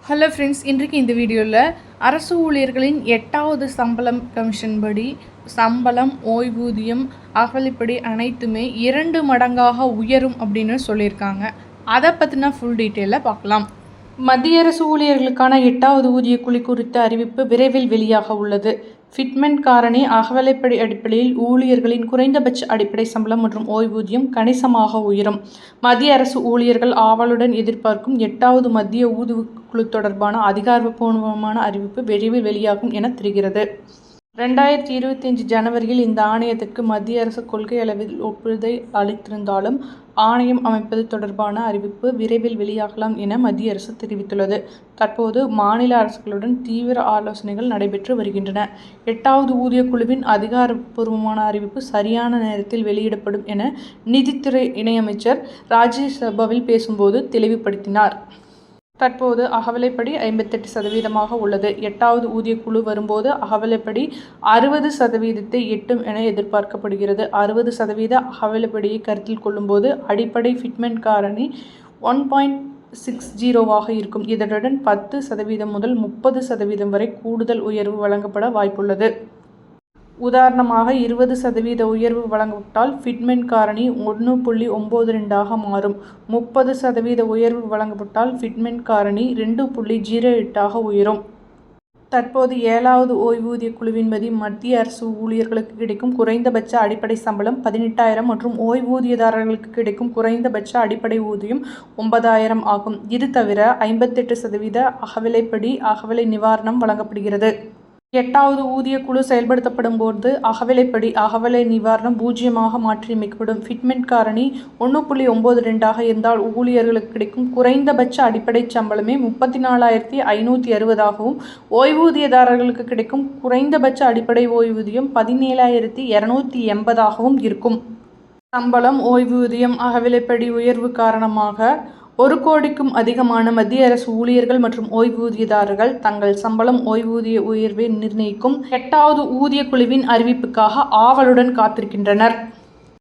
Hello friends, இன்றைக்கு இந்த வீடியோவில் அரசு ஊழியர்களின் 8வது சம்பளம் கமிஷன் படி சம்பளம், ஓய்வூதியம், அகவிலைப்படி அனைத்துமே 2 மடங்காக உயரும் அப்படின்னு சொல்லியிருக்காங்க. அதை பற்றின ஃபுல் டீட்டெயிலில் பார்க்கலாம். மத்திய அரசு ஊழியர்களுக்கான 8வது ஊதியக்குழு குறித்த அறிவிப்பு விரைவில் வெளியாக உள்ளது. ஃபிட்மென்ட் காரணி அகவிலைப்படி அடிப்படையில் ஊழியர்களின் குறைந்தபட்ச அடிப்படை சம்பளம் மற்றும் ஓய்வூதியம் கணிசமாக உயரும். மத்திய அரசு ஊழியர்கள் ஆவலுடன் எதிர்பார்க்கும் 8வது மத்திய ஊதியக்குழு தொடர்பான அதிகாரப்பூர்வமான அறிவிப்பு விரைவில் வெளியாகும் என தெரிகிறது. 2025 ஜனவரியில் இந்த ஆணையத்திற்கு மத்திய அரசு கொள்கை அளவில் ஒப்புதல் அளித்திருந்தாலும் ஆணையம் அமைப்பது தொடர்பான அறிவிப்பு விரைவில் வெளியாகலாம் என மத்திய அரசு தெரிவித்துள்ளது. தற்போது மாநில அரசுகளுடன் தீவிர ஆலோசனைகள் நடைபெற்று வருகின்றன. 8வது ஊதியக்குழுவின் அதிகாரப்பூர்வமான அறிவிப்பு சரியான நேரத்தில் வெளியிடப்படும் என நிதித்துறை இணையமைச்சர் ராஜ்யசபாவில் பேசும்போது தெளிவுபடுத்தினார். தற்போது அகவிலைப்படி 58% உள்ளது. 8வது ஊதியக்குழு வரும்போது அகவிலைப்படி 60% எட்டும் என எதிர்பார்க்கப்படுகிறது. 60% அகவிலைப்படியை கருத்தில் கொள்ளும்போது அடிப்படை ஃபிட்மென்ட் காரணி 1.60ஆக இருக்கும். இதனுடன் 10% முதல் 30% வரை கூடுதல் உயர்வு வழங்கப்பட வாய்ப்புள்ளது. உதாரணமாக 20% உயர்வு வழங்கப்பட்டால் ஃபிட்மென்ட் காரணி 1.92ஆக மாறும். 30% உயர்வு வழங்கப்பட்டால் ஃபிட்மென்ட் காரணி 2.08ஆக உயரும். தற்போது 7வது ஓய்வூதிய குழுவின்படி மத்திய அரசு ஊழியர்களுக்கு கிடைக்கும் குறைந்தபட்ச அடிப்படை சம்பளம் 18,000 மற்றும் ஓய்வூதியதாரர்களுக்கு கிடைக்கும் குறைந்தபட்ச அடிப்படை ஊதியம் 9,000 ஆகும். இது தவிர 58% அகவிலைப்படி அகவிலை நிவாரணம் வழங்கப்படுகிறது. 8வது ஊதியக்குழு செயல்படுத்தப்படும் போது அகவிலைப்படி அகவிலை நிவாரணம் 0ஆக மாற்றியமைக்கப்படும். ஃபிட்மென்ட் காரணி 1.92ஆக இருந்தால் ஊழியர்களுக்கு கிடைக்கும் குறைந்தபட்ச அடிப்படை சம்பளமே 34,560ஆகவும் ஓய்வூதியதாரர்களுக்கு கிடைக்கும் குறைந்தபட்ச அடிப்படை ஓய்வூதியம் 17,280ஆகவும் இருக்கும். சம்பளம், ஓய்வூதியம், அகவிலைப்படி உயர்வு காரணமாக 1 கோடிக்கும் அதிகமான மத்திய அரசு ஊழியர்கள் மற்றும் ஓய்வூதியதாரர்கள் தங்கள் சம்பளம், ஓய்வூதிய உயர்வை நிர்ணயிக்கும் 8வது ஊதியக்குழுவின் அறிவிப்புக்காக ஆவலுடன் காத்திருக்கின்றனர்.